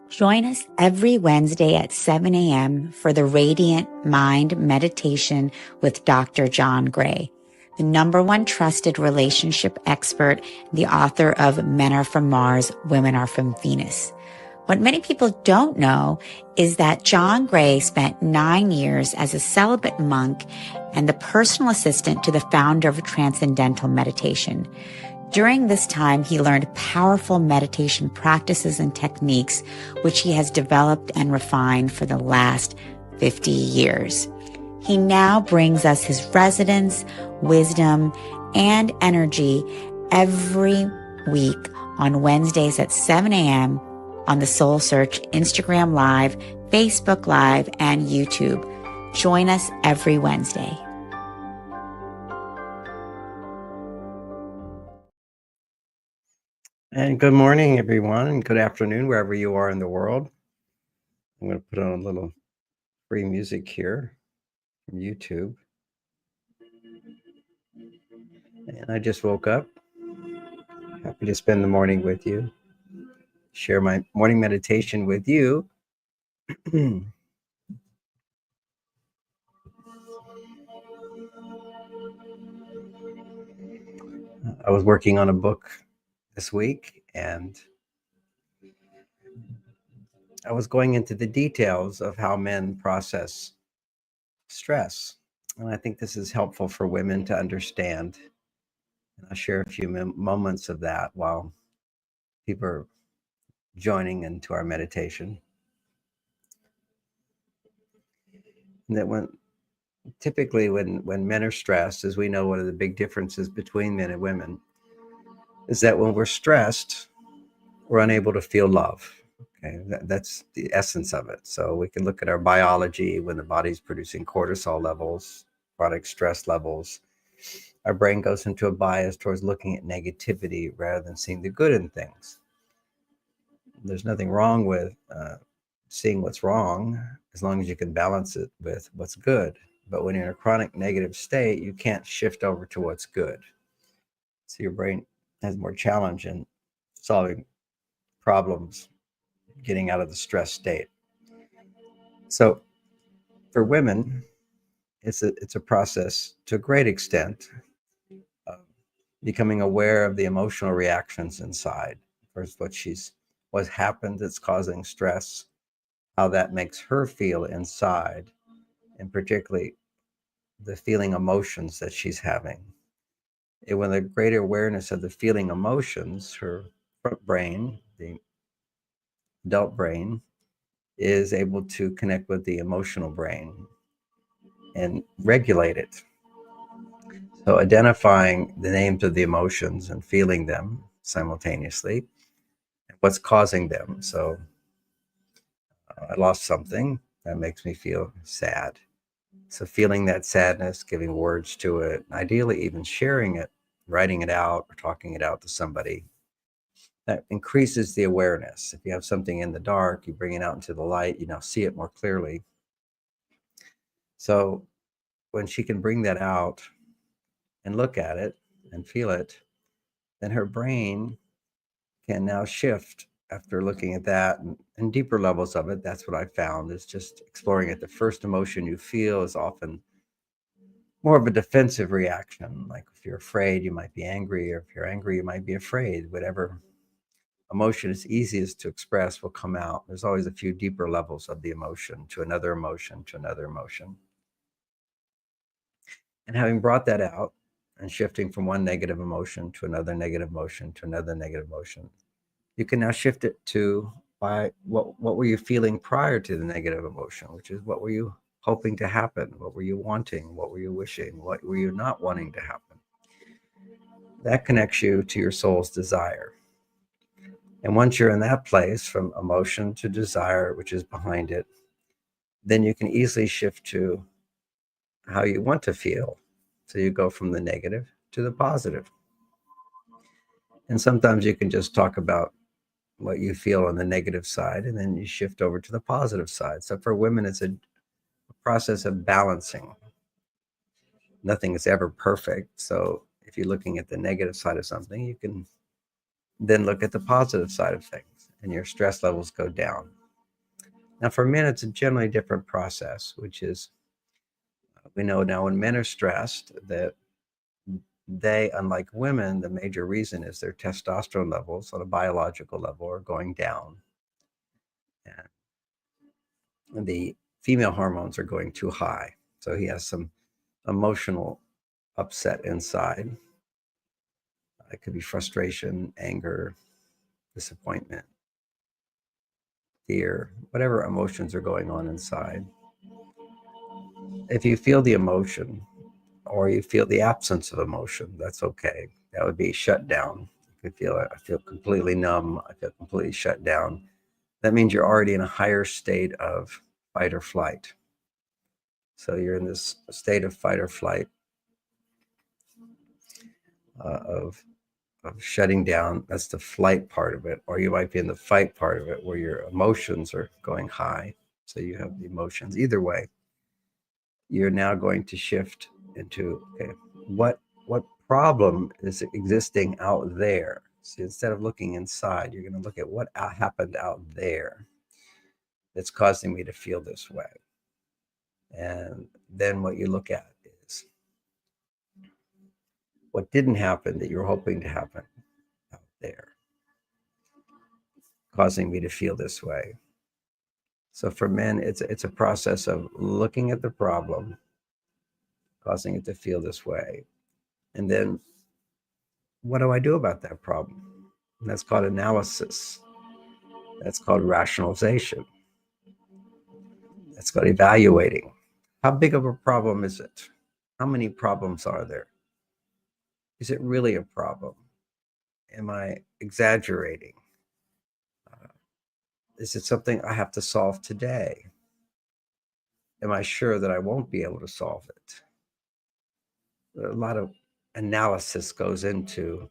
Join us every Wednesday at 7 a.m. for the Radiant Mind Meditation with Dr. John Gray, the #1 trusted relationship expert, the author of Men Are From Mars, Women Are From Venus. What many people don't know is that John Gray spent 9 years as a celibate monk and the personal assistant to the founder of Transcendental Meditation. During this time, he learned powerful meditation practices and techniques, which he has developed and refined for the last 50 years. He now brings us his resonance, wisdom, and energy every week on Wednesdays at 7 a.m. on the Soul Search Instagram Live, Facebook Live, and YouTube. Join us every Wednesday. And good morning, everyone, and good afternoon, wherever you are in the world. I'm going to put on a little free music here from YouTube. And I just woke up. Happy to spend the morning with you. Share my morning meditation with you. I was working on a book this week, and I was going into the details of how men process stress. And I think this is helpful for women to understand. And I'll share a few moments of that while people are joining into our meditation. And that typically when men are stressed, as we know, one of the big differences between men and women is that when we're stressed, we're unable to feel love. Okay, that's the essence of it. So we can look at our biology when the body's producing cortisol levels, chronic stress levels. Our brain goes into a bias towards looking at negativity rather than seeing the good in things. There's nothing wrong with seeing what's wrong as long as you can balance it with what's good. But when you're in a chronic negative state, you can't shift over to what's good. So your brain has more challenge in solving problems, getting out of the stress state. So for women, it's a process to a great extent of becoming aware of the emotional reactions inside. First, what happened that's causing stress, how that makes her feel inside, and particularly the feeling emotions that she's having. And with a greater awareness of the feeling emotions, her front brain, the adult brain, is able to connect with the emotional brain and regulate it. So identifying the names of the emotions and feeling them simultaneously, and what's causing them. So I lost something, that makes me feel sad. So feeling that sadness, giving words to it, ideally even sharing it, writing it out or talking it out to somebody, that increases the awareness. If you have something in the dark, you bring it out into the light, you now see it more clearly. So when she can bring that out and look at it and feel it, then her brain can now shift after looking at that and deeper levels of it. That's what I found, is just exploring it. The first emotion you feel is often more of a defensive reaction. Like if you're afraid, you might be angry, or if you're angry, you might be afraid. Whatever emotion is easiest to express will come out. There's always a few deeper levels of the emotion to another emotion to another emotion. And having brought that out and shifting from one negative emotion to another negative emotion to another negative emotion, you can now shift it to what were you feeling prior to the negative emotion, which is what were you hoping to happen? What were you wanting? What were you wishing? What were you not wanting to happen? That connects you to your soul's desire. And once you're in that place, from emotion to desire, which is behind it, then you can easily shift to how you want to feel. So you go from the negative to the positive. And sometimes you can just talk about what you feel on the negative side, and then you shift over to the positive side. So for women, it's a process of balancing. Nothing is ever perfect. So if you're looking at the negative side of something, you can then look at the positive side of things, and your stress levels go down. Now, for men, it's a generally different process, which is, we know now when men are stressed that they, unlike women, the major reason is their testosterone levels on a biological level are going down. And the female hormones are going too high. So he has some emotional upset inside. It could be frustration, anger, disappointment, fear, whatever emotions are going on inside. If you feel the emotion or you feel the absence of emotion, that's okay. That would be shut down. You could feel it. I feel completely numb. I feel completely shut down. That means you're already in a higher state of fight or flight. So you're in this state of fight or flight, of shutting down. That's the flight part of it. Or you might be in the fight part of it where your emotions are going high. So you have the emotions. Either way, you're now going to shift into, okay, what problem is existing out there? So instead of looking inside, you're going to look at what happened out there that's causing me to feel this way. And then what you look at is what didn't happen that you're hoping to happen out there, causing me to feel this way. So for men, it's a process of looking at the problem, causing it to feel this way, and then what do I do about that problem? And that's called analysis. That's called rationalization. That's called evaluating. How big of a problem is it? How many problems are there? Is it really a problem? Am I exaggerating? Is it something I have to solve today? Am I sure that I won't be able to solve it? A lot of analysis goes into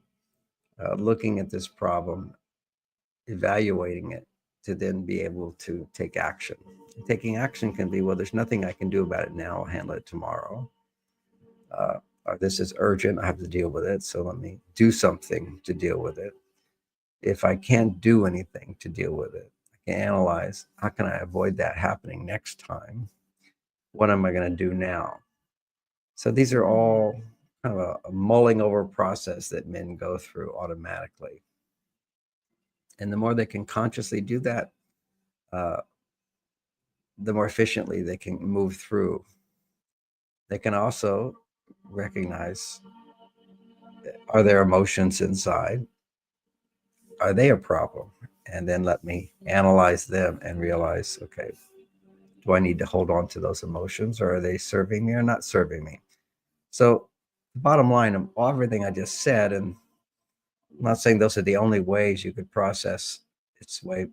looking at this problem, evaluating it, to then be able to take action. Taking action can be, well, there's nothing I can do about it now. I'll handle it tomorrow. Or this is urgent. I have to deal with it. So let me do something to deal with it. If I can't do anything to deal with it, I can analyze, how can I avoid that happening next time? What am I going to do now? So these are all kind of a mulling over process that men go through automatically. And the more they can consciously do that, uh, the more efficiently they can move through. They can also recognize, are there emotions inside? Are they a problem? And then let me analyze them and realize, okay, do I need to hold on to those emotions, or are they serving me or not serving me? So the bottom line of everything I just said, and I'm not saying those are the only ways you could process its way.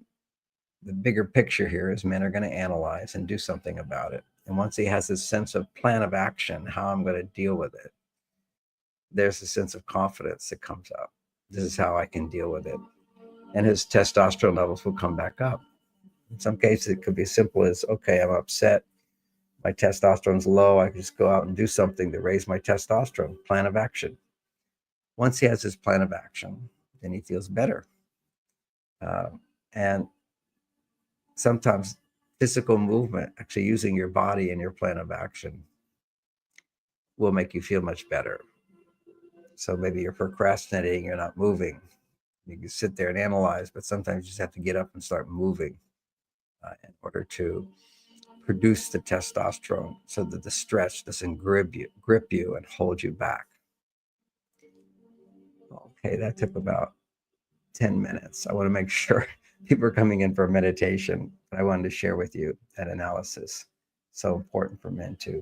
The bigger picture here is men are going to analyze and do something about it. And once he has this sense of plan of action, how I'm going to deal with it, there's a sense of confidence that comes up. This is how I can deal with it. And his testosterone levels will come back up. In some cases, it could be as simple as, okay, I'm upset. My testosterone's low. I can just go out and do something to raise my testosterone. Plan of action. Once he has his plan of action, then he feels better. And sometimes physical movement, actually using your body in your plan of action, will make you feel much better. So maybe you're procrastinating, you're not moving. You can sit there and analyze, but sometimes you just have to get up and start moving in order to produce the testosterone so that the stress doesn't grip you and hold you back. Okay, that took about 10 minutes. I want to make sure people are coming in for a meditation, but I wanted to share with you that analysis. So important for men to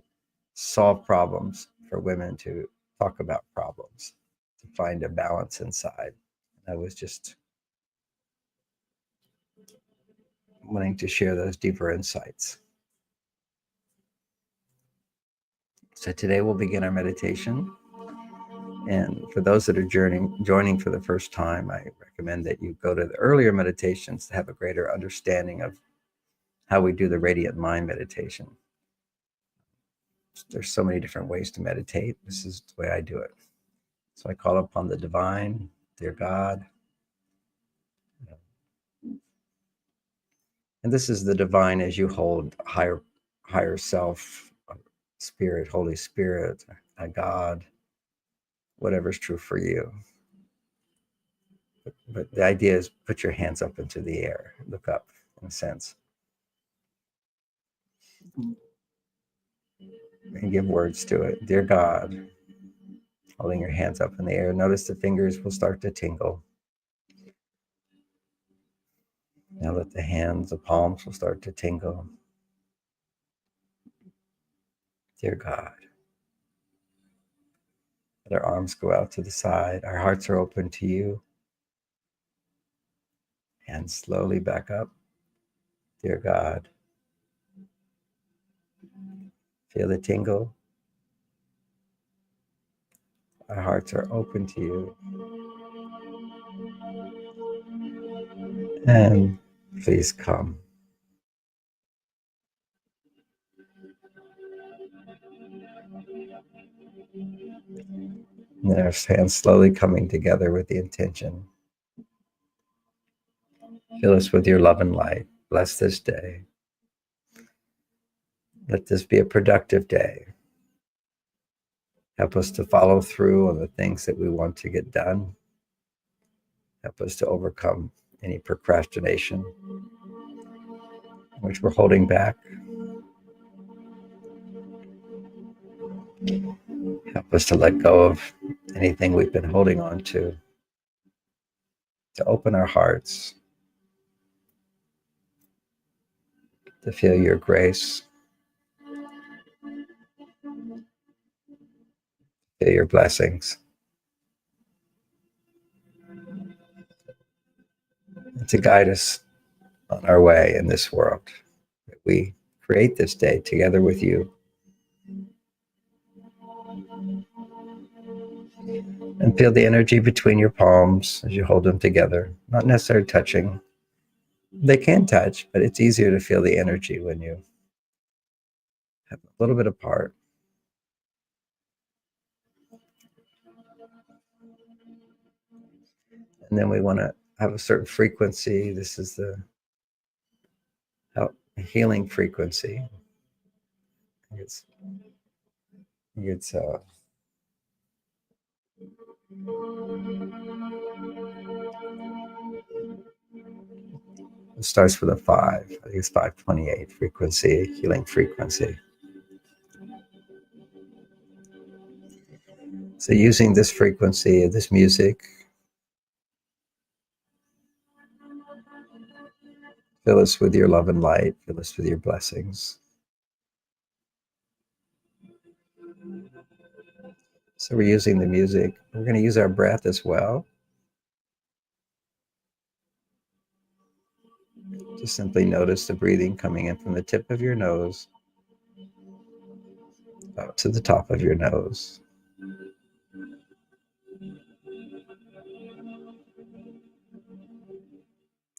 solve problems, for women to talk about problems, to find a balance inside. I was just wanting to share those deeper insights. So today we'll begin our meditation. And for those that are joining for the first time, I recommend that you go to the earlier meditations to have a greater understanding of how we do the radiant mind meditation. There's so many different ways to meditate. This is the way I do it. So I call upon the divine, dear God, And this is the divine as you hold higher self, spirit, Holy Spirit, a God, whatever's true for you. But the idea is put your hands up into the air, look up in a sense, and give words to it. Dear God, holding your hands up in the air. Notice the fingers will start to tingle. Now that the hands, the palms will start to tingle. Dear God, let our arms go out to the side. Our hearts are open to you. Hands slowly back up. Dear God, feel the tingle. Our hearts are open to you. And please come. And our hands slowly coming together with the intention. Fill us with your love and light. Bless this day. Let this be a productive day. Help us to follow through on the things that we want to get done. Help us to overcome any procrastination, which we're holding back. Help us to let go of anything we've been holding on to open our hearts, to feel your grace, feel your blessings, and to guide us on our way in this world. That we create this day together with you. And feel the energy between your palms as you hold them together, not necessarily touching. They can touch, but it's easier to feel the energy when you have a little bit apart. And then we want to have a certain frequency. This is the healing frequency. It's it starts with a 5. I think it's 528 frequency, healing frequency. So using this frequency, this music, fill us with your love and light, fill us with your blessings. So we're using the music. We're going to use our breath as well. Just simply notice the breathing coming in from the tip of your nose out to the top of your nose.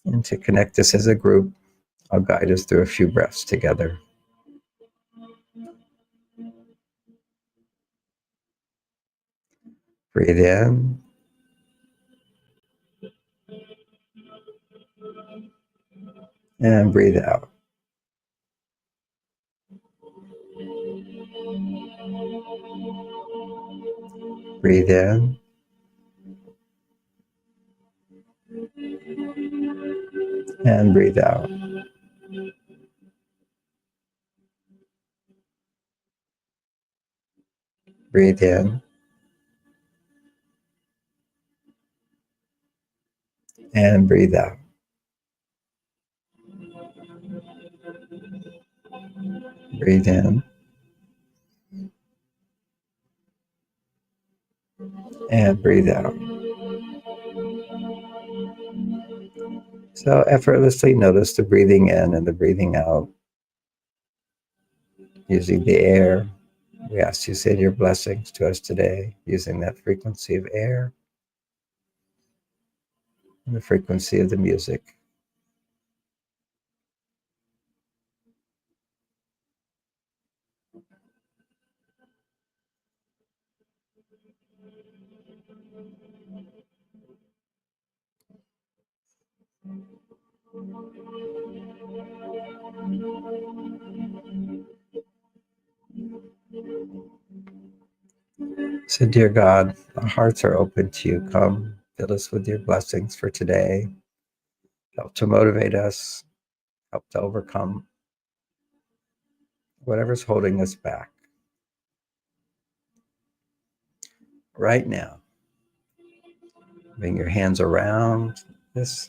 And to connect us as a group, I'll guide us through a few breaths together. Breathe in. And breathe out. Breathe in. And breathe out. Breathe in. And breathe out. Breathe in. And breathe out. So effortlessly notice the breathing in and the breathing out. Using the air. We ask you to send your blessings to us today using that frequency of air and the frequency of the music. So, dear God, our hearts are open to you. Come, fill us with your blessings for today. Help to motivate us, help to overcome whatever's holding us back. Right now, bring your hands around this,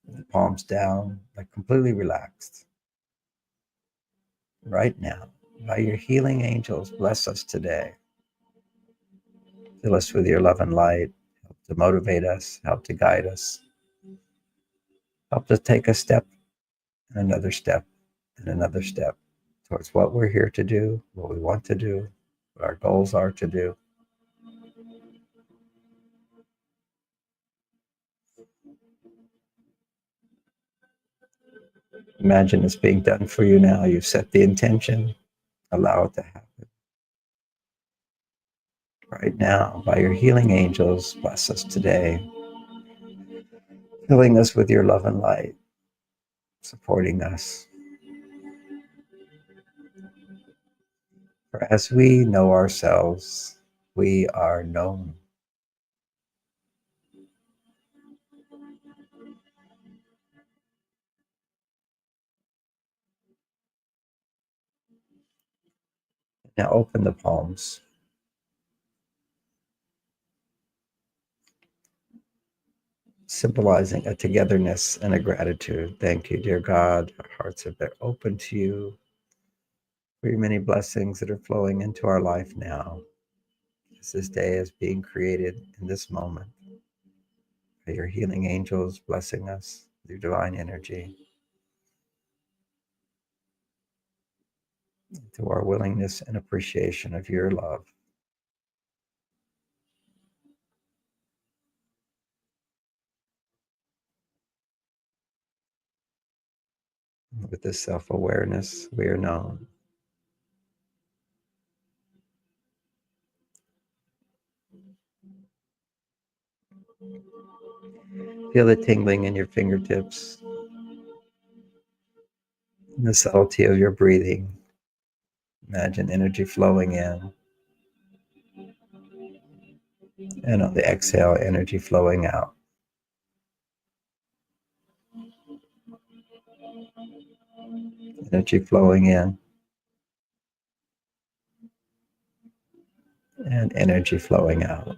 the palms down, like completely relaxed. Right now, by your healing angels, bless us today. Fill us with your love and light. Help to motivate us, help to guide us, help to take a step and another step and another step towards what we're here to do, what we want to do, what our goals are to do. Imagine it's being done for you now. You've set the intention. Allow it to happen. Right now, by your healing angels, bless us today, filling us with your love and light, supporting us. For as we know ourselves, we are known. Now open the palms. Symbolizing a togetherness and a gratitude. Thank you, dear God. Our hearts have been open to you for your many blessings that are flowing into our life now. As this day is being created in this moment, by your healing angels blessing us with your divine energy, to our willingness and appreciation of your love. With this self-awareness, we are known. Feel the tingling in your fingertips, and the subtlety of your breathing. Imagine energy flowing in, and on the exhale, energy flowing out. Energy flowing in, and energy flowing out.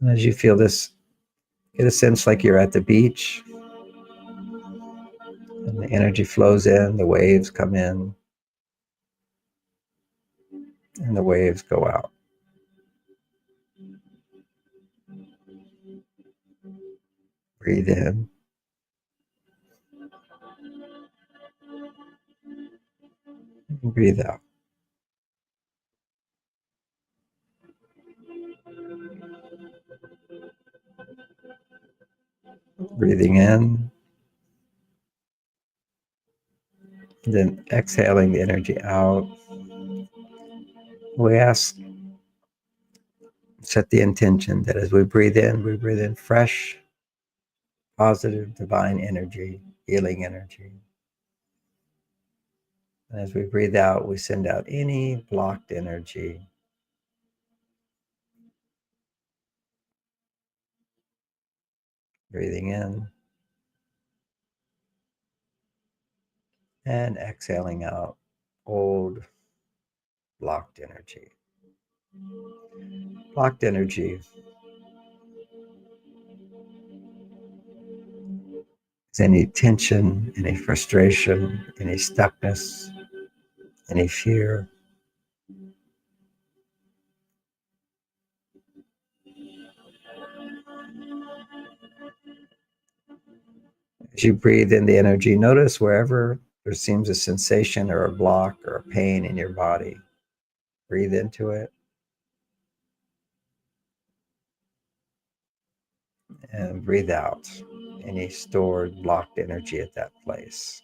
And as you feel this, get a sense like you're at the beach, and the energy flows in, the waves come in, and the waves go out. Breathe in. And breathe out. Breathing in, then exhaling the energy out. We ask, set the intention that as we breathe in fresh, positive, divine energy, healing energy. And as we breathe out, we send out any blocked energy. Breathing in and exhaling out old, blocked energy. Blocked energy is any tension, any frustration, any stuckness, any fear. As you breathe in the energy, notice wherever there seems a sensation or a block or a pain in your body. Breathe into it and breathe out any stored, blocked energy at that place.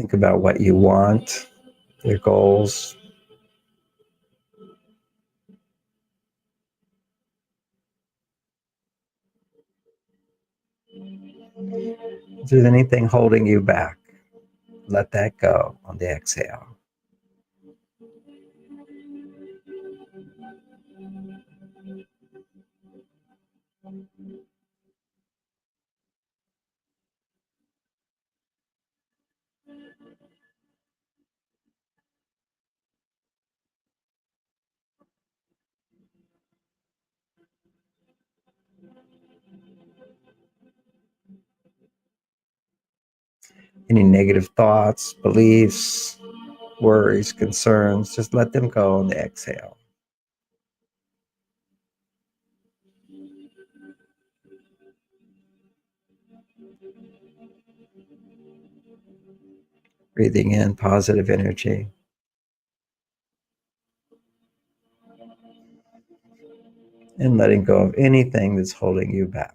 Think about what you want, your goals. If there's anything holding you back, let that go on the exhale. Any negative thoughts, beliefs, worries, concerns, just let them go on the exhale. Breathing in positive energy and letting go of anything that's holding you back.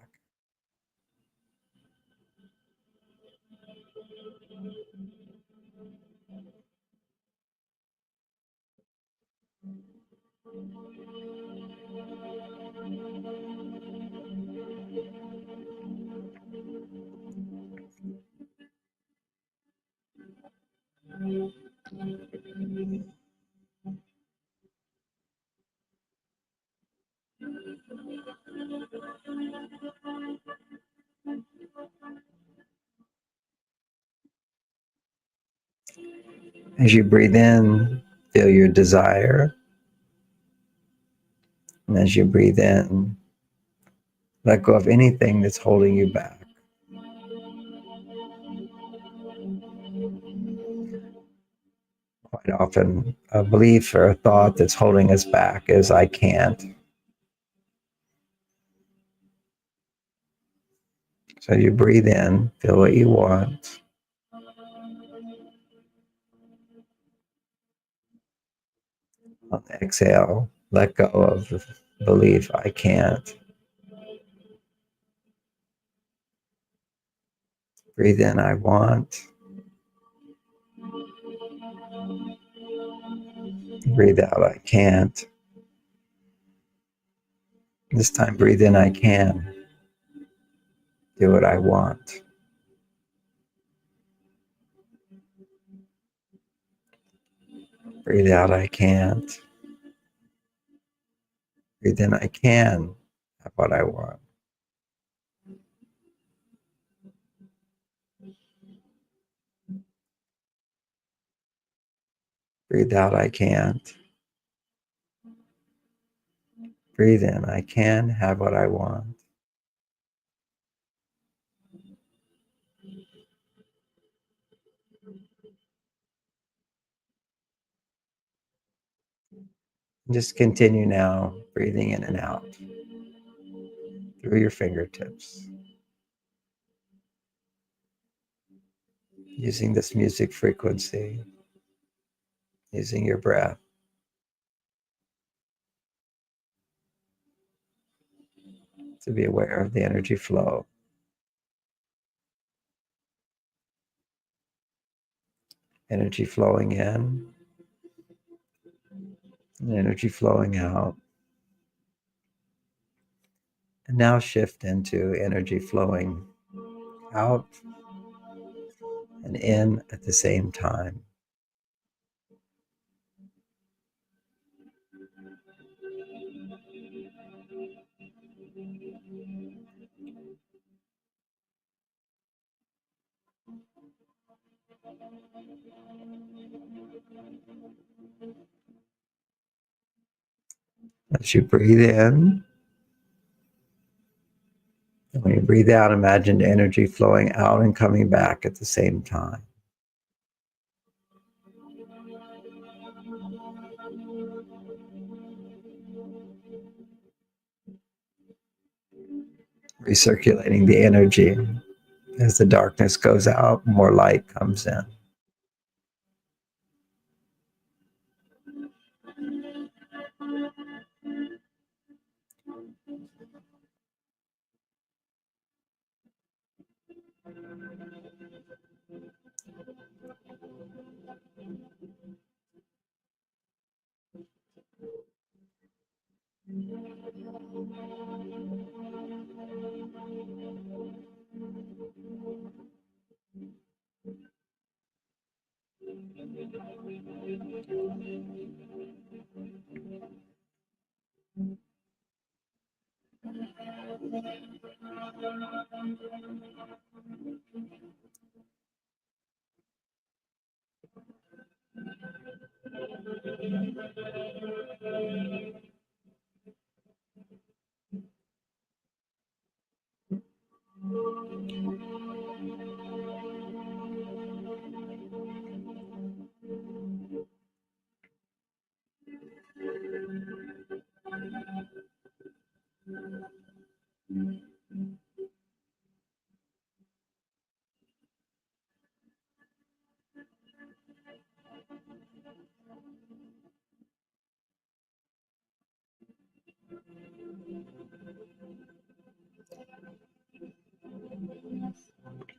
As you breathe in, feel your desire. And as you breathe in, let go of anything that's holding you back. Quite often, a belief or a thought that's holding us back is, I can't. So you breathe in, feel what you want. On the exhale, let go of the belief, I can't. Breathe in, I want. Breathe out, I can't. This time, breathe in, I can. Do what I want. Breathe out, I can't. Breathe in, I can have what I want. Breathe out, I can't. Breathe in, I can have what I want. Just continue now, breathing in and out through your fingertips, using this music frequency, using your breath to be aware of the energy flow. Energy flowing in and energy flowing out. And now shift into energy flowing out and in at the same time. As you breathe in, and when you breathe out, imagine energy flowing out and coming back at the same time. Recirculating the energy. As the darkness goes out, more light comes in.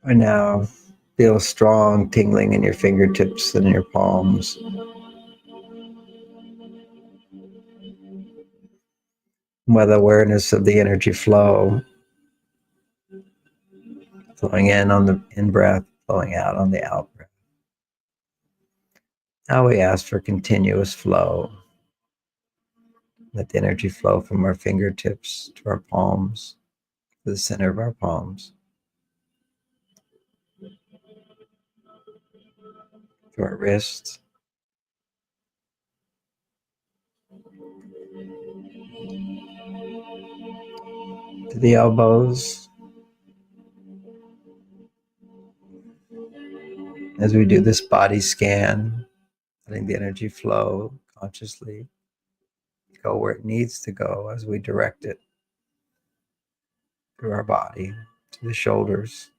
And now feel strong tingling in your fingertips and in your palms. With awareness of the energy flow, flowing in on the in breath, flowing out on the out breath. Now we ask for continuous flow. Let the energy flow from our fingertips to our palms, to the center of our palms, to our wrists, to the elbows. As we do this body scan, letting the energy flow consciously, go where it needs to go as we direct it through our body, to the shoulders,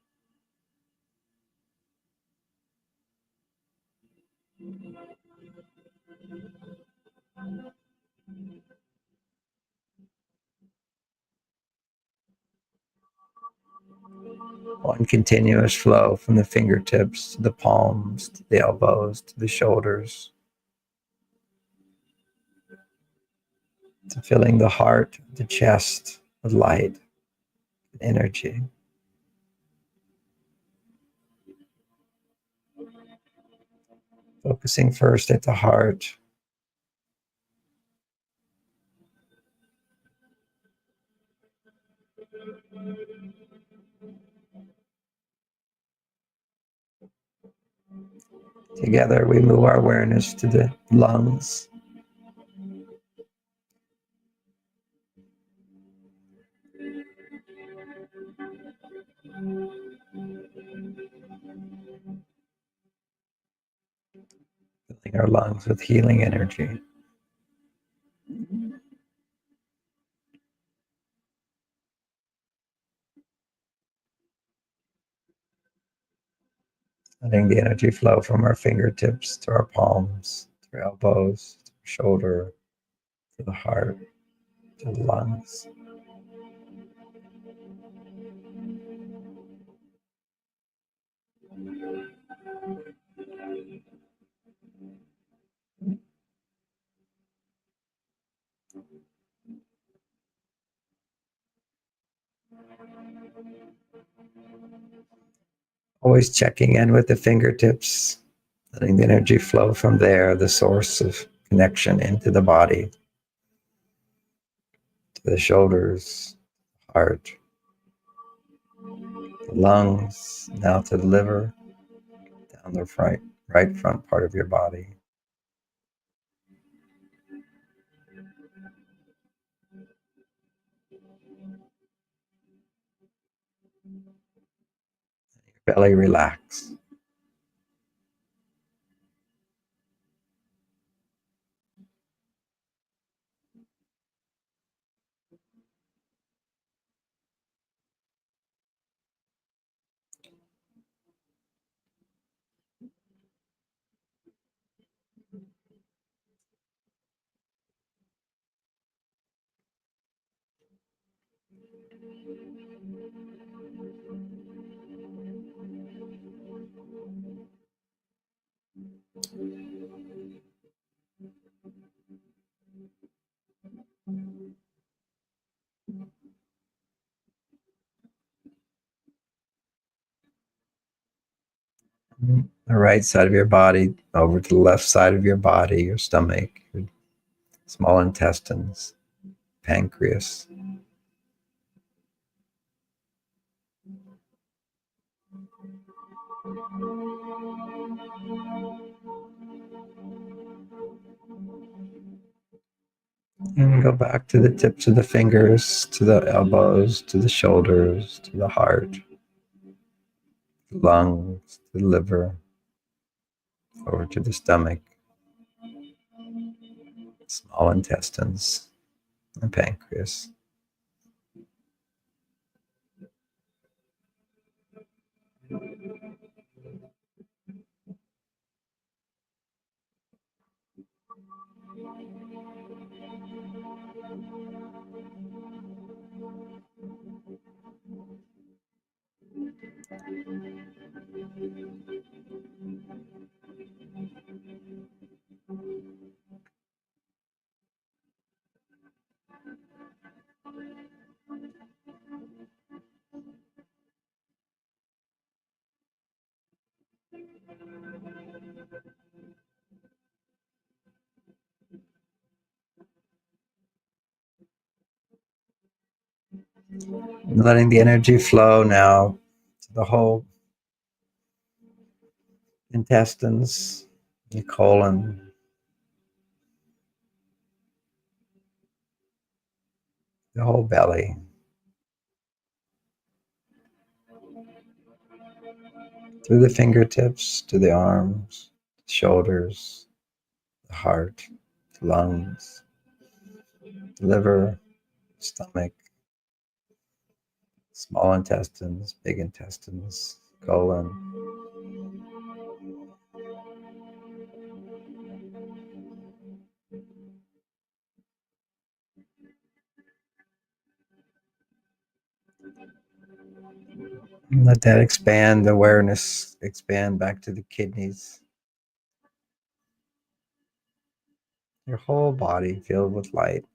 one continuous flow from the fingertips to the palms, to the elbows, to the shoulders, to filling the heart, the chest with light and energy. Focusing first at the heart. Together we move our awareness to the lungs, filling our lungs with healing energy. Letting the energy flow from our fingertips to our palms, to our elbows, to our shoulder, to the heart, to the lungs. Always checking in with the fingertips, letting the energy flow from there, the source of connection, into the body, to the shoulders, heart, the lungs, now to the liver, down the right front part of your body. Belly relax. the right side of your body over to the left side of your body, your stomach, your small intestines, pancreas. And go back to the tips of the fingers, to the elbows, to the shoulders, to the heart, the lungs, the liver, over to the stomach, small intestines, and pancreas. And letting the energy flow now to the whole intestines, the colon, the whole belly, through the fingertips to the arms, shoulders, the heart, lungs, liver, stomach, small intestines, big intestines, colon. And let that expand, the awareness expand back to the kidneys. Your whole body filled with light.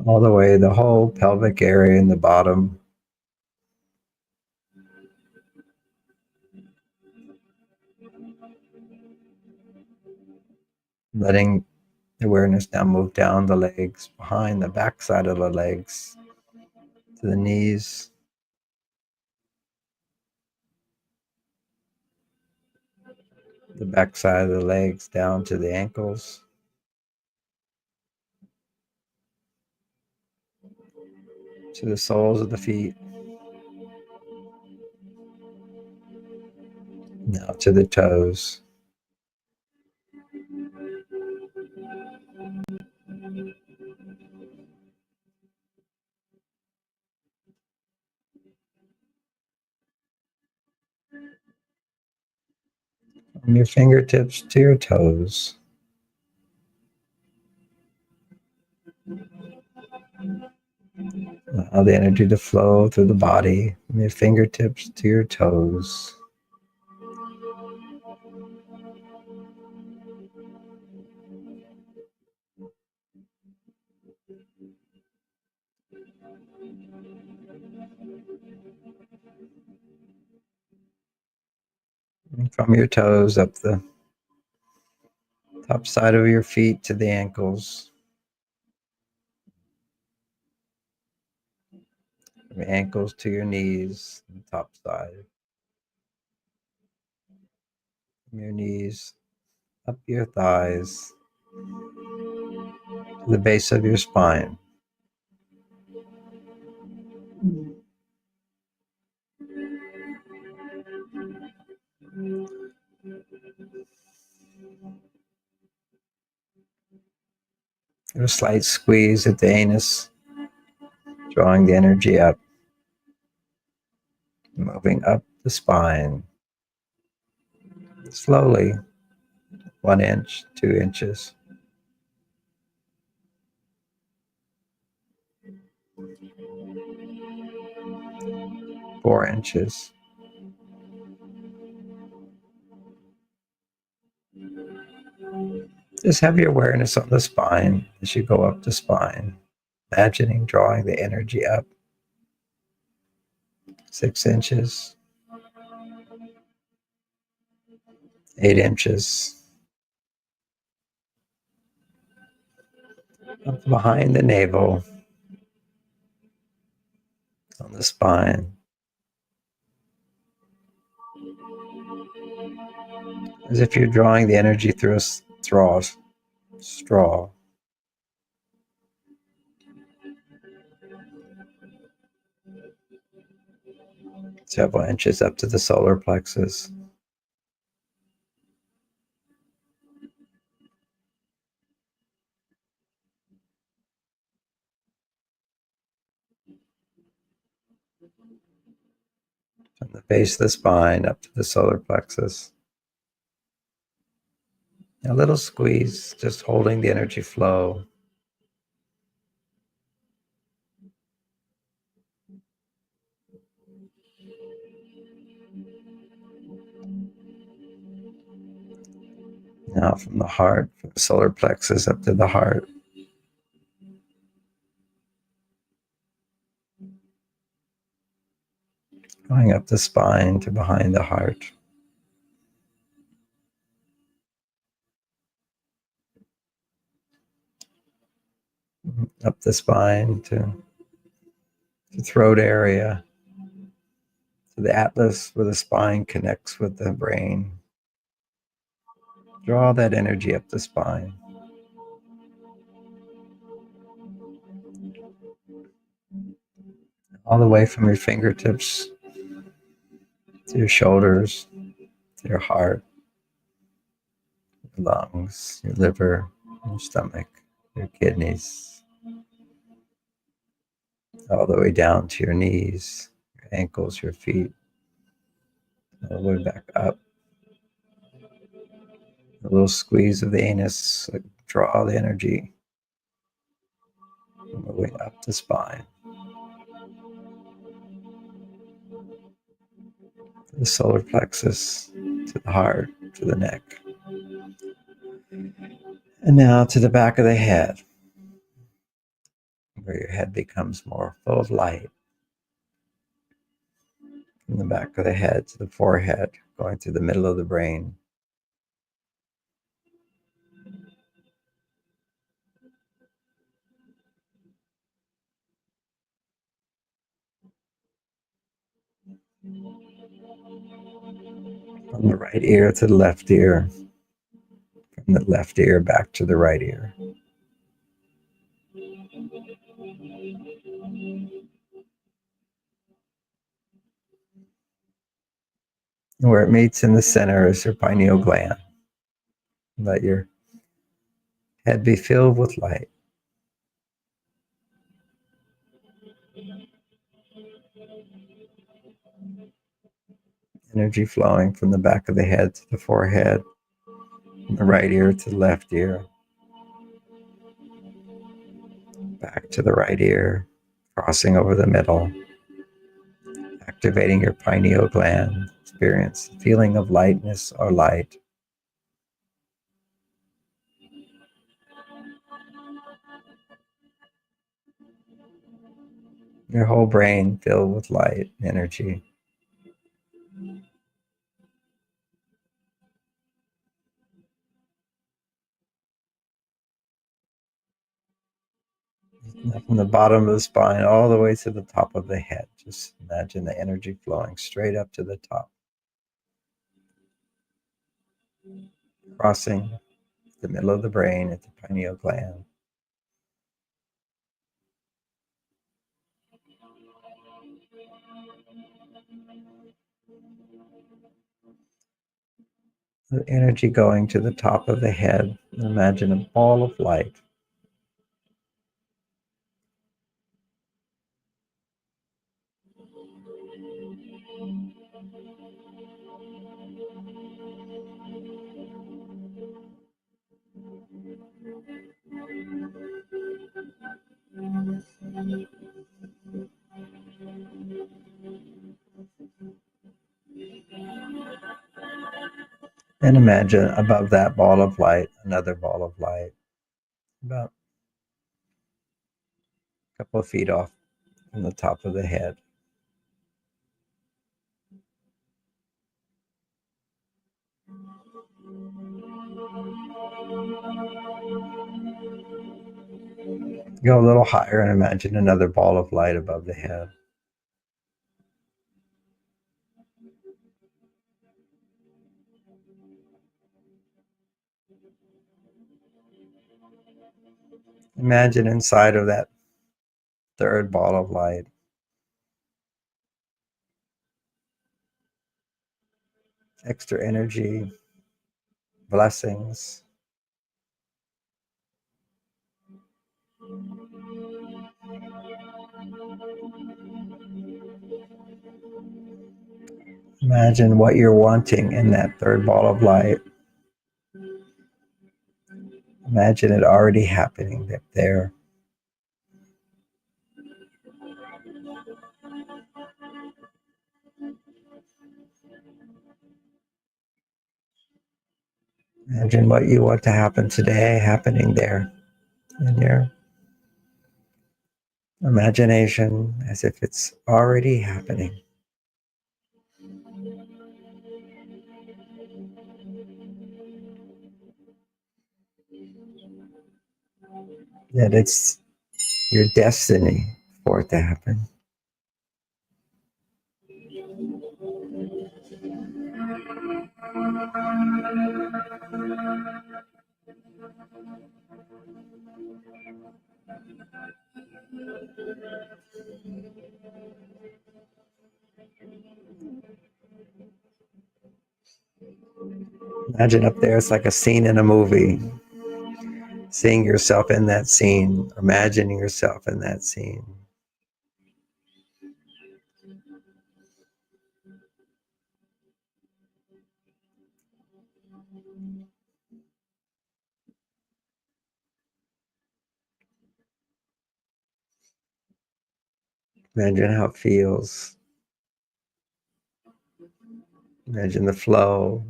All the way, the whole pelvic area in the bottom. Letting the awareness now move down the legs, behind the backside of the legs, to the knees, the backside of the legs down to the ankles, to the soles of the feet, now to the toes. From your fingertips to your toes. Allow the energy to flow through the body, from your fingertips to your toes. And from your toes up the top side of your feet to the ankles. From your ankles to your knees, the top side. From your knees up your thighs to the base of your spine. A slight squeeze at the anus, drawing the energy up, moving up the spine. Slowly, 1 inch, 2 inches. 4 inches. Just have your awareness on the spine as you go up the spine, imagining drawing the energy up 6 inches, 8 inches, up behind the navel, on the spine, as if you're drawing the energy through a straw, several inches up to the solar plexus. From the base of the spine up to the solar plexus. A little squeeze, just holding the energy flow. Now from the heart, from the solar plexus up to the heart. Going up the spine to behind the heart. Up the spine to the throat area, to the atlas where the spine connects with the brain. Draw that energy up the spine. All the way from your fingertips to your shoulders, to your heart, your lungs, your liver, your stomach, your kidneys, all the way down to your knees, your ankles, your feet, all the way back up. A little squeeze of the anus, like draw the energy moving up the spine, to the solar plexus, to the heart, to the neck. And now to the back of the head, where your head becomes more full of light. From the back of the head to the forehead, going through the middle of the brain. From the right ear to the left ear. From the left ear back to the right ear. And where it meets in the center is your pineal gland. Let your head be filled with light. Energy flowing from the back of the head to the forehead, from the right ear to the left ear, back to the right ear, crossing over the middle, activating your pineal gland. Experience the feeling of lightness or light. Your whole brain filled with light energy. From the bottom of the spine all the way to the top of the head. Just imagine the energy flowing straight up to the top, crossing the middle of the brain at the pineal gland. The energy going to the top of the head. Imagine a ball of light. And imagine above that ball of light, another ball of light, about a couple of feet off from the top of the head. Go a little higher and imagine another ball of light above the head. Imagine inside of that third ball of light extra energy, blessings. Imagine what you're wanting in that third ball of light. Imagine it already happening there. Imagine what you want to happen today happening there in your imagination as if it's already happening. That it's your destiny for it to happen. Imagine up there, it's like a scene in a movie. Seeing yourself in that scene, imagining yourself in that scene. Imagine how it feels. Imagine the flow.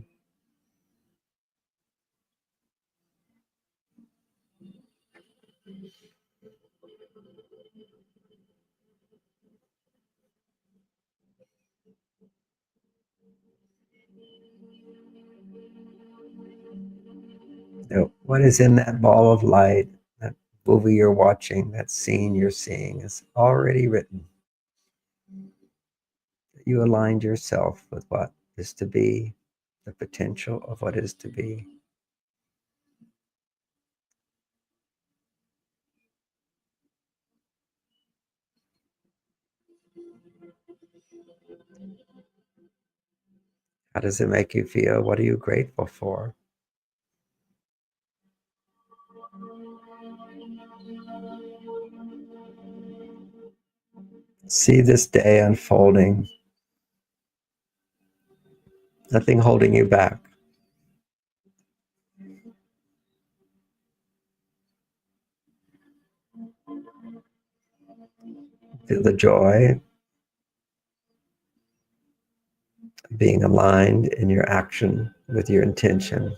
What is in that ball of light, that movie you're watching, that scene you're seeing is already written. You aligned yourself with what is to be, the potential of what is to be. How does it make you feel? What are you grateful for? See this day unfolding. Nothing holding you back. Feel the joy of being aligned in your action with your intention.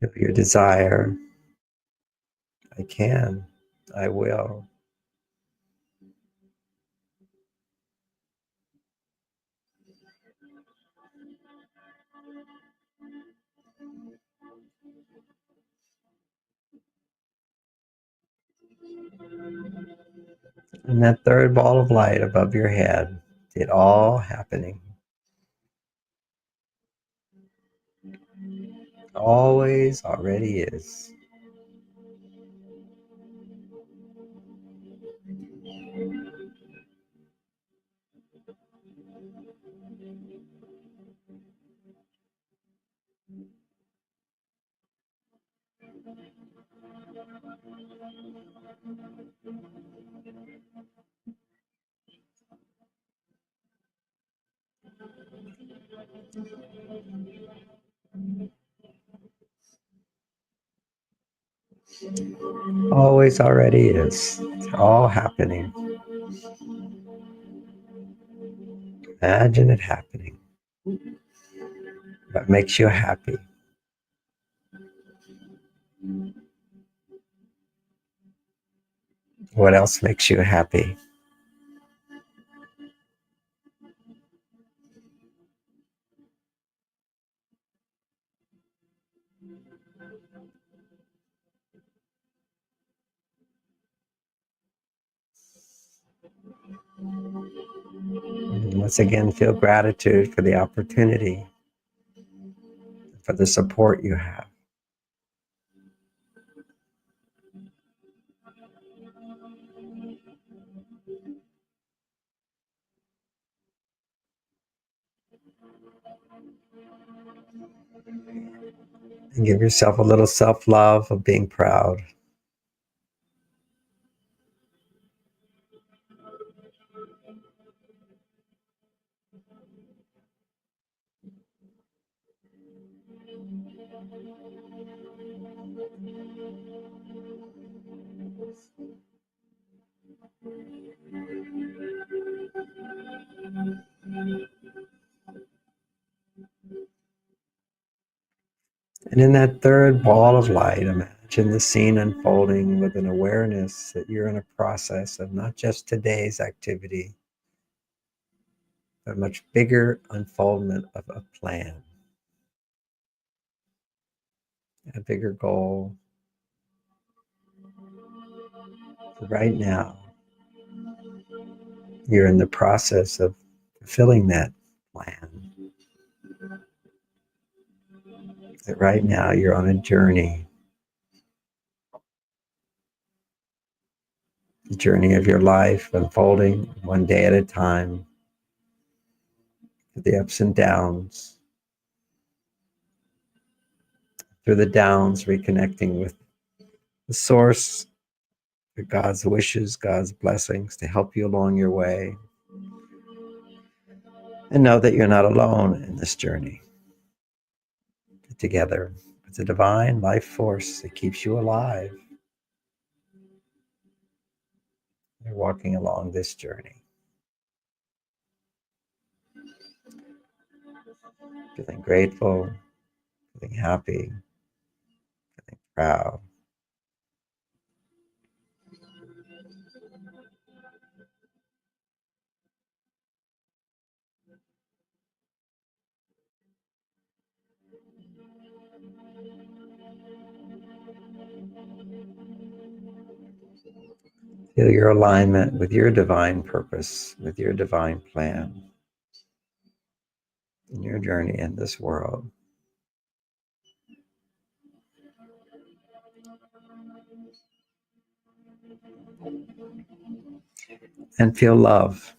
Feel your desire. I can. I will. And that third ball of light above your head, it all happening. Always already is. always already is. It's all happening. Imagine it happening. What makes you happy? What else makes you happy? And once again, feel gratitude for the opportunity, for the support you have. And give yourself a little self-love of being proud. And in that third ball of light, imagine the scene unfolding with an awareness that you're in a process of not just today's activity, but a much bigger unfoldment of a plan, a bigger goal. So right now, you're in the process of fulfilling that plan. That right now, you're on a journey, the journey of your life unfolding one day at a time, the ups and downs. Through the downs, reconnecting with the source, God's wishes, God's blessings to help you along your way. And know that you're not alone in this journey. Together, it's a divine life force that keeps you alive. You're walking along this journey. Feeling grateful, feeling happy, feeling proud. Feel your alignment with your divine purpose, with your divine plan in your journey in this world. And feel love.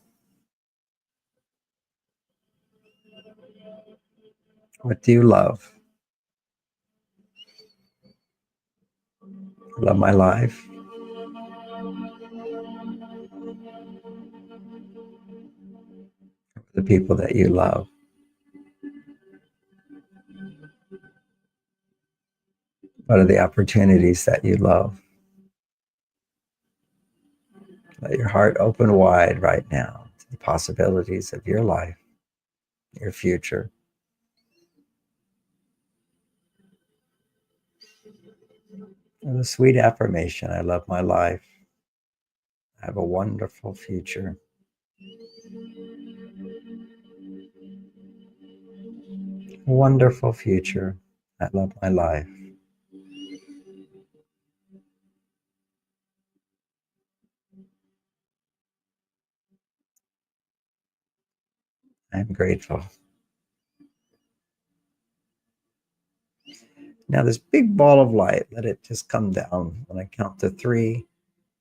What do you love? I love my life. The people that you love. What are the opportunities that you love? Let your heart open wide right now to the possibilities of your life, your future. And the sweet affirmation, I love my life. I have a wonderful future. Wonderful future. I love my life. I'm grateful. Now, this big ball of light, let it just come down. When I count to three,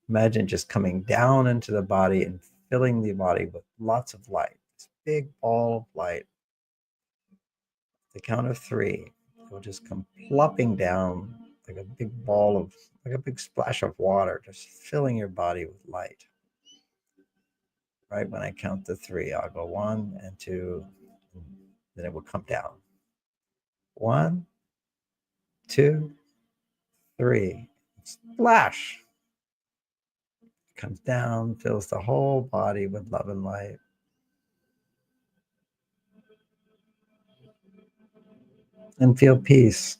imagine just coming down into the body and filling the body with lots of light. This big ball of light. The count of three, it will just come plopping down like a big ball of, like a big splash of water, just filling your body with light. Right when I count to three, I'll go one and two, and then it will come down. One, two, three. Splash. comes down, fills the whole body with love and light. And feel peace.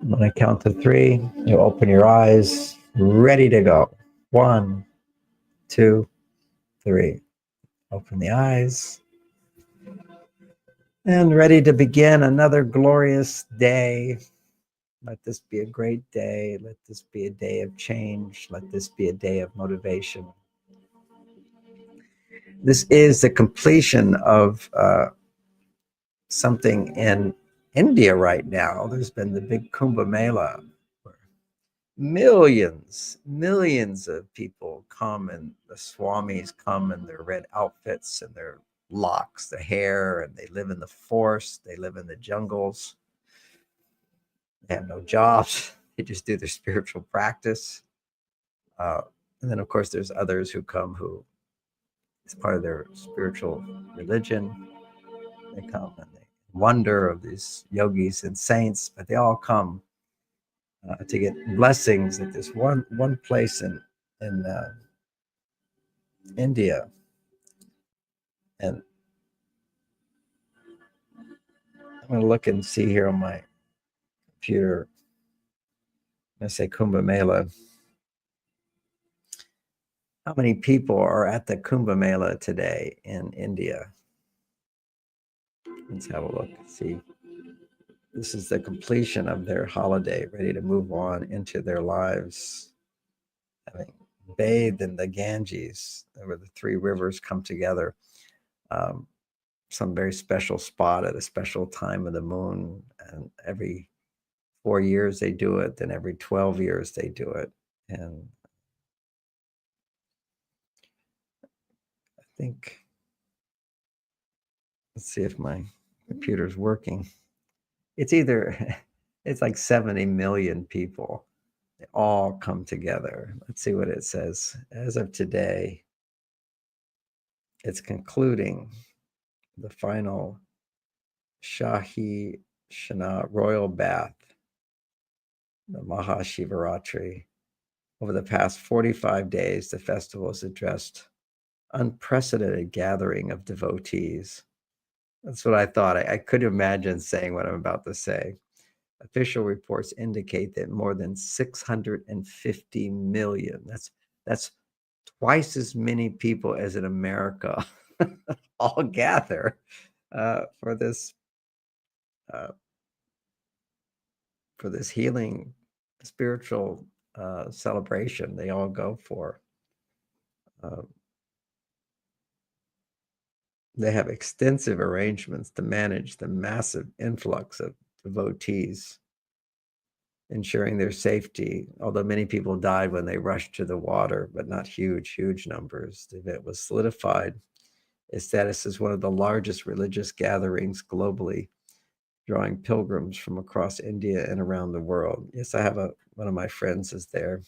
When I count to 3, you open your eyes, ready to go. 1, 2, 3. Open the eyes. And ready to begin another glorious day. Let this be a great day. Let this be a day of change. Let this be a day of motivation. This is the completion of something in India right now. There's been the big Kumbh Mela, where millions of people come, and the swamis come in their red outfits and their locks, the hair, and they live in the forest, they live in the jungles. They have no jobs. They just do their spiritual practice. And then, of course, there's others who come who it's part of their spiritual religion. They come and they wonder of these yogis and saints, but they all come to get blessings at this one place in India. And I'm going to look and see here on my computer. I'm going to say Kumbh Mela. How many people are at the Kumbh Mela today in India? Let's have a look. See, this is the completion of their holiday, ready to move on into their lives, having bathed in the Ganges, where the 3 rivers come together. Some very special spot at a special time of the moon, and every 4 years they do it, then every 12 years they do it. And I think, let's see if my computer's working. It's it's like 70 million people. They all come together. Let's see what it says. As of today, it's concluding the final Shahi Shana royal bath, the Mahashivaratri. Over the past 45 days, the festival has addressed unprecedented gathering of devotees. That's what I thought. I could imagine saying what I'm about to say. Official reports indicate that more than 650 million, that's twice as many people as in America, all gather for this healing spiritual celebration they all go for. They have extensive arrangements to manage the massive influx of devotees, ensuring their safety. Although many people died when they rushed to the water, but not huge numbers. The event was solidified its status as one of the largest religious gatherings globally, drawing pilgrims from across India and around the world. Yes, I have one of my friends is there.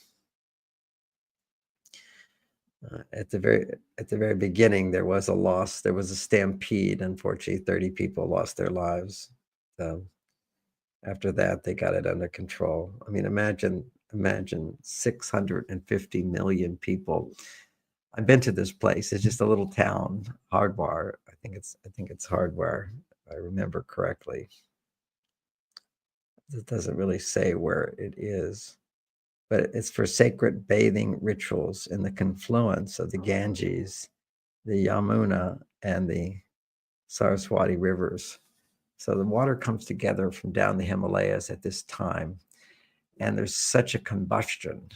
At the very beginning, there was a loss. There was a stampede. Unfortunately, 30 people lost their lives. After that, they got it under control. I mean, imagine 650 million people. I've been to this place. It's just a little town, Hardwar. I think it's Hardwar, if I remember correctly. It doesn't really say where it is, but it's for sacred bathing rituals in the confluence of the Ganges, the Yamuna, and the Saraswati rivers. So the water comes together from down the Himalayas at this time, and there's such a combustion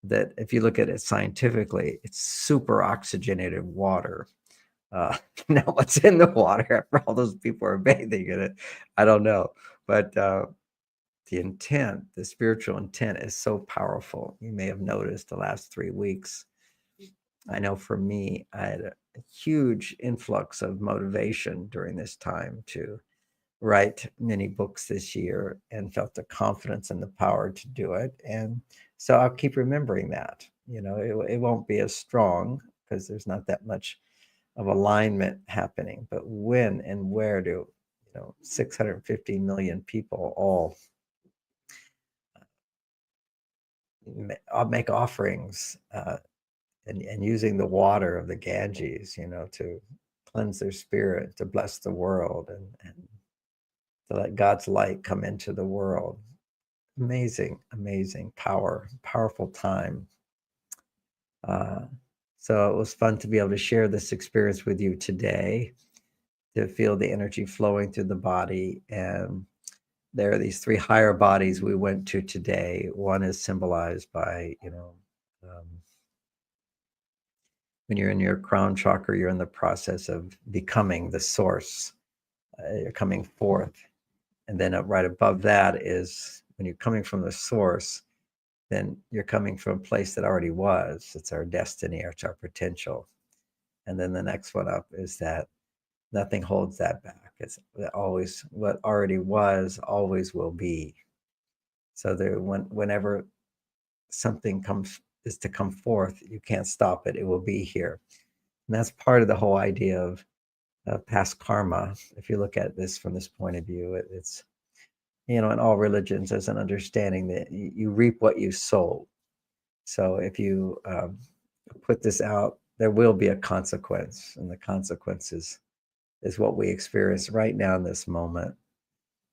that if you look at it scientifically, it's super oxygenated water. Now, what's in the water after all those people are bathing in it, I don't know. But the intent, the spiritual intent is so powerful. You may have noticed the last 3 weeks. I know for me, I had a huge influx of motivation during this time to write many books this year and felt the confidence and the power to do it. And so I'll keep remembering that. It won't be as strong because there's not that much of alignment happening. But when and where do 650 million people all make offerings and using the water of the Ganges, to cleanse their spirit, to bless the world, and to let God's light come into the world. Amazing, amazing powerful time. So it was fun to be able to share this experience with you today, to feel the energy flowing through the body. And there are these three higher bodies we went to today. One is symbolized by, when you're in your crown chakra, you're in the process of becoming the source. You're coming forth. And then right above that is when you're coming from the source, then you're coming from a place that already was. It's our destiny, it's our potential. And then the next one up is that nothing holds that back. It's always what already was, always will be. So whenever something is to come forth, you can't stop it. It will be here. And that's part of the whole idea of past karma. If you look at this from this point of view, it's, in all religions, there's an understanding that you reap what you sow. So if you put this out, there will be a consequence, and the consequences is what we experience right now in this moment.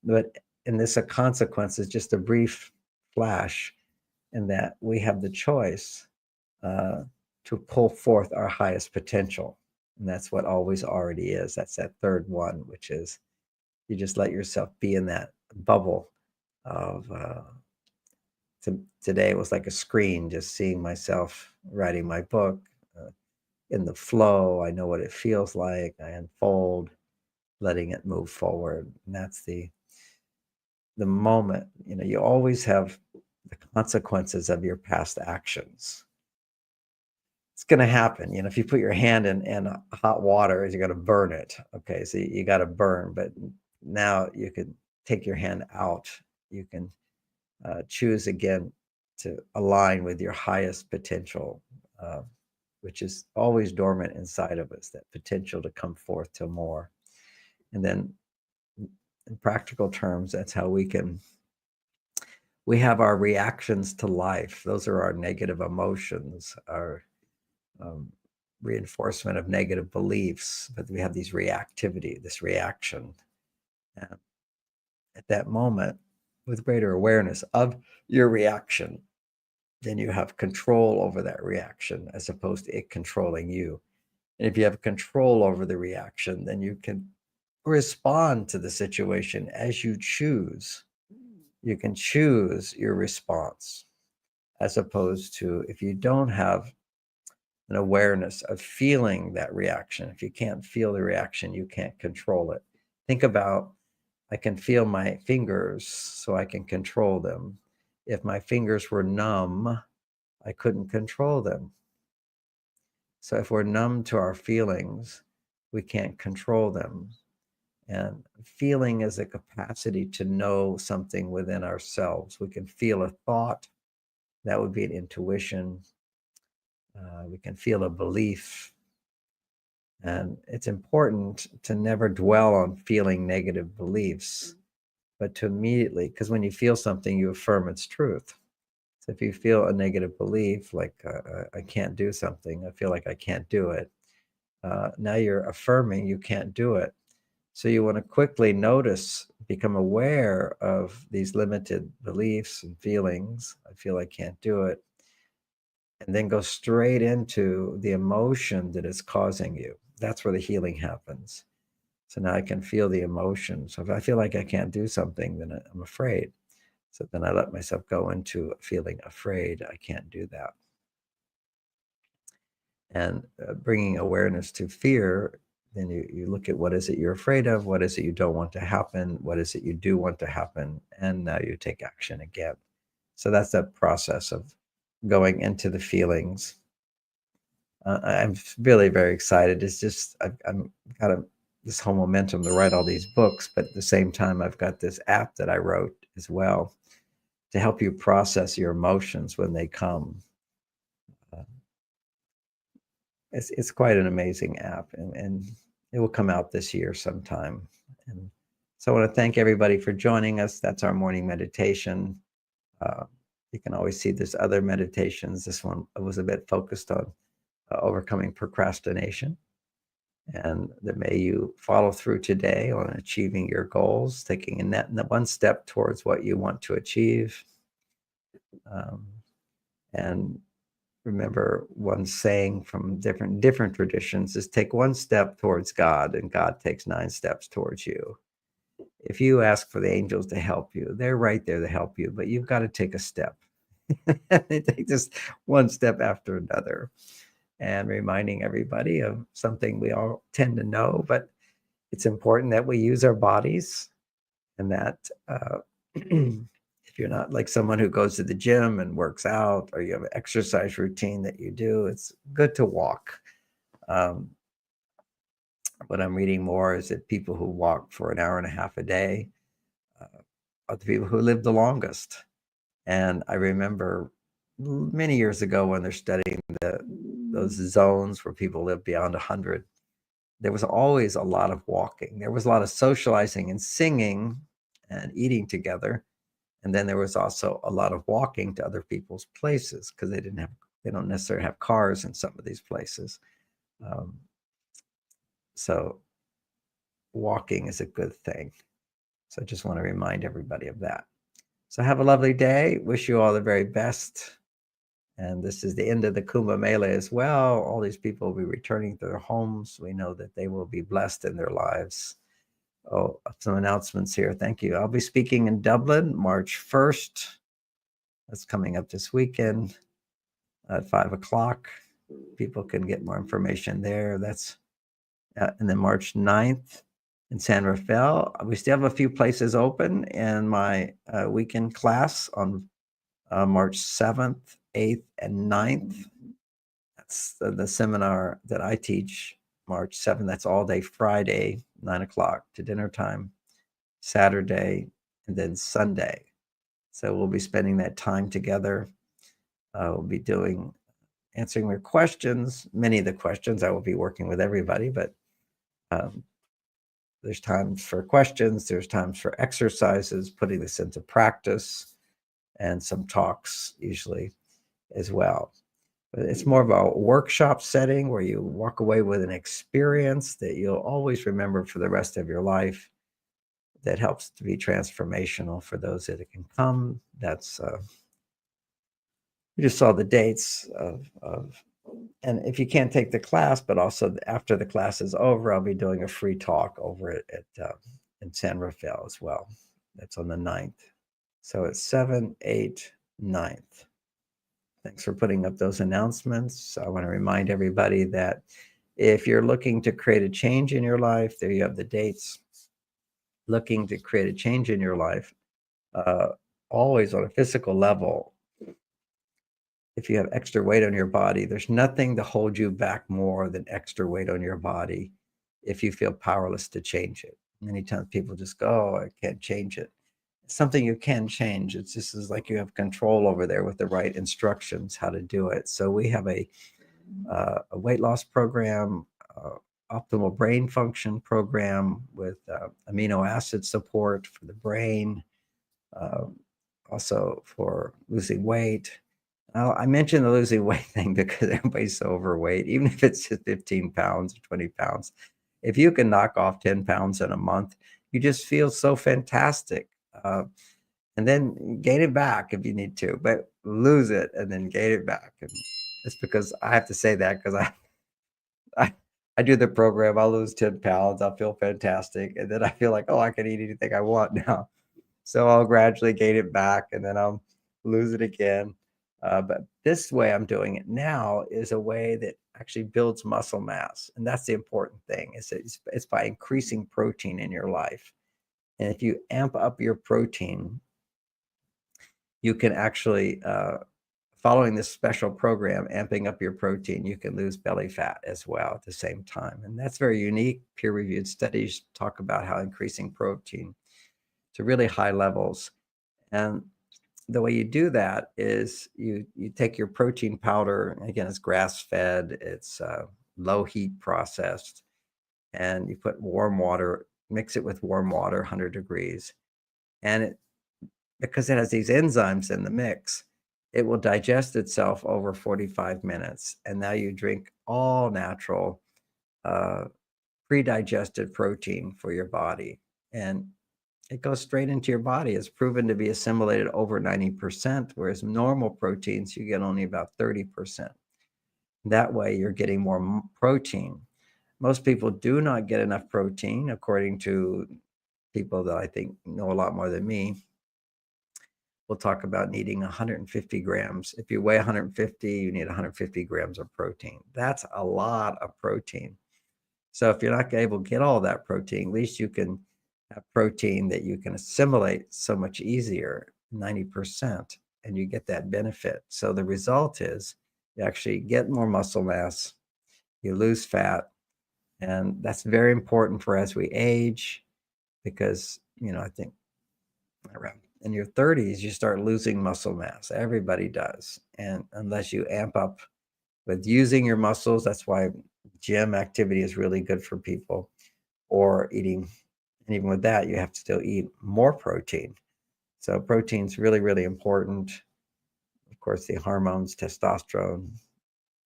But in this, a consequence is just a brief flash, in that we have the choice to pull forth our highest potential. And that's what always already is. That's that third one, which is you just let yourself be in that bubble of today it was like a screen, just seeing myself writing my book in the flow. I know what it feels like. I unfold, letting it move forward. And that's the moment. You always have the consequences of your past actions. It's going to happen. If you put your hand in hot water, you're going to burn it. Okay, so you got to burn. But now you could take your hand out. You can choose again to align with your highest potential, which is always dormant inside of us, that potential to come forth to more. And then in practical terms, that's how we have our reactions to life. Those are our negative emotions, our reinforcement of negative beliefs, but we have this reaction. And at that moment, with greater awareness of your reaction, then you have control over that reaction as opposed to it controlling you. And if you have control over the reaction, then you can respond to the situation as you choose. You can choose your response, as opposed to if you don't have an awareness of feeling that reaction. If you can't feel the reaction, you can't control it. Think about, I can feel my fingers, so I can control them. If my fingers were numb, I couldn't control them. So if we're numb to our feelings, we can't control them. And feeling is a capacity to know something within ourselves. We can feel a thought. That would be an intuition. We can feel a belief. And it's important to never dwell on feeling negative beliefs, but to immediately, because when you feel something, you affirm its truth. So if you feel a negative belief, like I can't do something, I feel like I can't do it, now you're affirming you can't do it. So you want to quickly notice, become aware of these limited beliefs and feelings. I feel I can't do it. And then go straight into the emotion that is causing you. That's where the healing happens. So now I can feel the emotion. So if I feel like I can't do something, then I'm afraid. So then I let myself go into feeling afraid. I can't do that. And bringing awareness to fear, then you look at what is it you're afraid of, what is it you don't want to happen, what is it you do want to happen, and now you take action again. So that's that process of going into the feelings. I'm really very excited. It's just I'm kind of this whole momentum to write all these books, but at the same time, I've got this app that I wrote as well to help you process your emotions when they come. Uh, it's quite an amazing app, and it will come out this year sometime. And so I want to thank everybody for joining us. That's our morning meditation. Uh, you can always see there's other meditations. This one was a bit focused on overcoming procrastination. And that may you follow through today on achieving your goals, taking a net one step towards what you want to achieve. And remember, one saying from different traditions is take one step towards God, and God takes 9 steps towards you. If you ask for the angels to help you, they're right there to help you, but you've got to take a step. They take just one step after another, and reminding everybody of something we all tend to know, but it's important that we use our bodies, and that if you're not like someone who goes to the gym and works out, or you have an exercise routine that you do, it's good to walk. What I'm reading more is that people who walk for an hour and a half a day are the people who live the longest. And I remember many years ago when they're studying those zones where people live beyond 100, there was always a lot of walking. There was a lot of socializing and singing and eating together. And then there was also a lot of walking to other people's places, because they don't necessarily have cars in some of these places. So walking is a good thing. So I just want to remind everybody of that. So have a lovely day. Wish you all the very best. And this is the end of the Kumbh Mela as well. All these people will be returning to their homes. We know that they will be blessed in their lives. Oh, some announcements here. Thank you. I'll be speaking in Dublin, March 1st. That's coming up this weekend at 5 o'clock. People can get more information there. That's and then March 9th in San Rafael. We still have a few places open, and my weekend class on March 7th, 8th, and 9th. That's the seminar that I teach, March 7th. That's all day Friday, 9 o'clock to dinner time, Saturday, and then Sunday. So we'll be spending that time together. We'll be answering their questions. Many of the questions, I will be working with everybody, but there's times for questions, there's times for exercises, putting this into practice, and some talks usually as well. But it's more of a workshop setting where you walk away with an experience that you'll always remember for the rest of your life, that helps to be transformational for those that it can come. That's you just saw the dates of, and if you can't take the class, but also after the class is over, I'll be doing a free talk over at in San Rafael as well. That's on the 9th. So it's 7, 8, 9th. Thanks for putting up those announcements. I want to remind everybody that if you're looking to create a change in your life, there you have the dates. Looking to create a change in your life, always on a physical level. If you have extra weight on your body, there's nothing to hold you back more than extra weight on your body if you feel powerless to change it. Many times people just go, oh, I can't change it. It's something you can change. It's just as like you have control over there with the right instructions how to do it. So we have a weight loss program, optimal brain function program with amino acid support for the brain, also for losing weight. I mentioned the losing weight thing because everybody's so overweight, even if it's just 15 pounds or 20 pounds. If you can knock off 10 pounds in a month, you just feel so fantastic. And then gain it back if you need to, but lose it and then gain it back. And it's because I have to say that because I do the program. I'll lose 10 pounds. I'll feel fantastic. And then I feel like, oh, I can eat anything I want now. So I'll gradually gain it back and then I'll lose it again. But this way I'm doing it now is a way that actually builds muscle mass. And that's the important thing. It's by increasing protein in your life. And if you amp up your protein, you can actually following this special program, amping up your protein, you can lose belly fat as well at the same time. And that's very unique. Peer-reviewed studies talk about how increasing protein to really high levels. And the way you do that is you take your protein powder, again, it's grass-fed, it's low heat processed, and you put warm water, mix it with warm water, 100 degrees. And because it has these enzymes in the mix, it will digest itself over 45 minutes. And now you drink all natural, pre-digested protein for your body. And it goes straight into your body. It's proven to be assimilated over 90%, whereas normal proteins, you get only about 30%. That way, you're getting more protein. Most people do not get enough protein, according to people that I think know a lot more than me. We'll talk about needing 150 grams. If you weigh 150, you need 150 grams of protein. That's a lot of protein. So if you're not able to get all that protein, at least you can have protein that you can assimilate so much easier, 90%, and you get that benefit. So the result is you actually get more muscle mass, you lose fat, and that's very important for as we age, because, I think around in your 30s, you start losing muscle mass. Everybody does. And unless you amp up with using your muscles, that's why gym activity is really good for people, or eating. And even with that, you have to still eat more protein. So protein's really, really important. Of course, the hormones, testosterone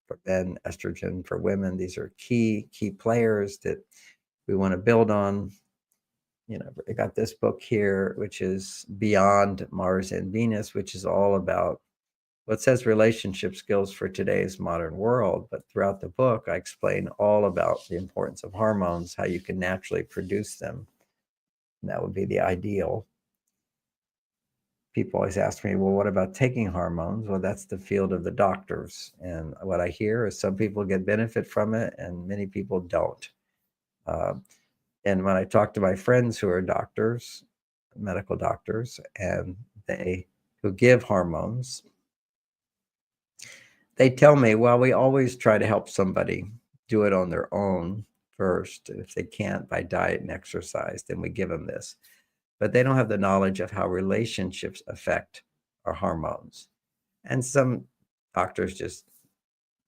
for men, estrogen for women, these are key players that we want to build on. I got this book here, which is Beyond Mars and Venus, which is all about, well, it says relationship skills for today's modern world, but throughout the book, I explain all about the importance of hormones, how you can naturally produce them. And that would be the ideal. People always ask me, well, what about taking hormones? Well, that's the field of the doctors. And what I hear is some people get benefit from it and many people don't. And when I talk to my friends who are doctors, medical doctors, and who give hormones, they tell me, well, we always try to help somebody do it on their own first. If they can't by diet and exercise, then we give them this. But they don't have the knowledge of how relationships affect our hormones. And some doctors just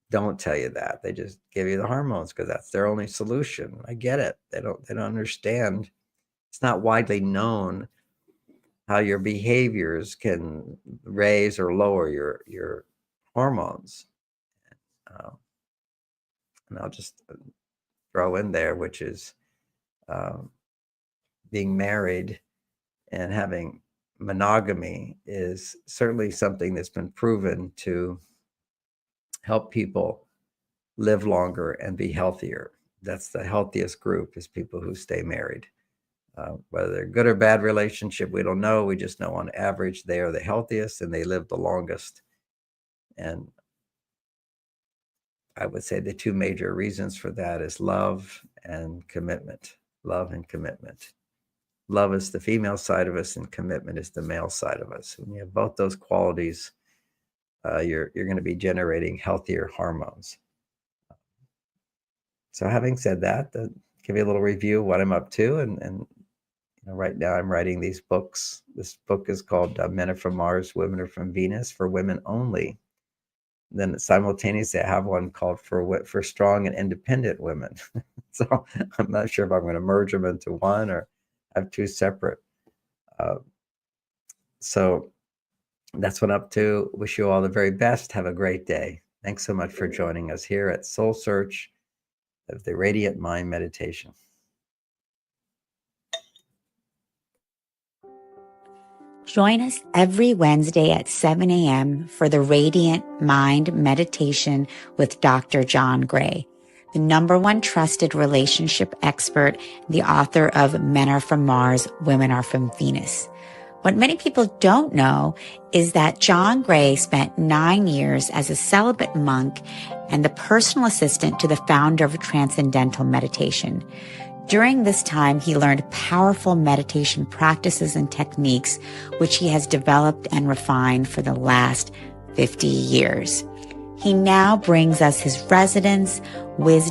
don't tell you that. They just give you the hormones because that's their only solution. I get it. They don't understand. It's not widely known how your behaviors can raise or lower your hormones. And I'll just throw in there, which is being married and having monogamy is certainly something that's been proven to help people live longer and be healthier. That's the healthiest group, is people who stay married. Whether they're good or bad relationship, we don't know. We just know on average they are the healthiest and they live the longest. And I would say the two major reasons for that is love and commitment. Love and commitment. Love is the female side of us and commitment is the male side of us. When you have both those qualities, you're going to be generating healthier hormones. So having said that, give you a little review of what I'm up to. And right now I'm writing these books. This book is called Men Are From Mars, Women Are From Venus, for women only. Then simultaneously, I have one called for strong and independent women. So I'm not sure if I'm going to merge them into one or have two separate. So that's what I'm up to. Wish you all the very best. Have a great day. Thanks so much for joining us here at Soul Search of the Radiant Mind Meditation. Join us every Wednesday at 7 a.m. for the Radiant Mind Meditation with Dr. John Gray, the #1 trusted relationship expert, the author of Men Are From Mars, Women Are From Venus. What many people don't know is that John Gray spent 9 years as a celibate monk and the personal assistant to the founder of Transcendental Meditation. During this time, he learned powerful meditation practices and techniques, which he has developed and refined for the last 50 years. He now brings us his resonance, wisdom,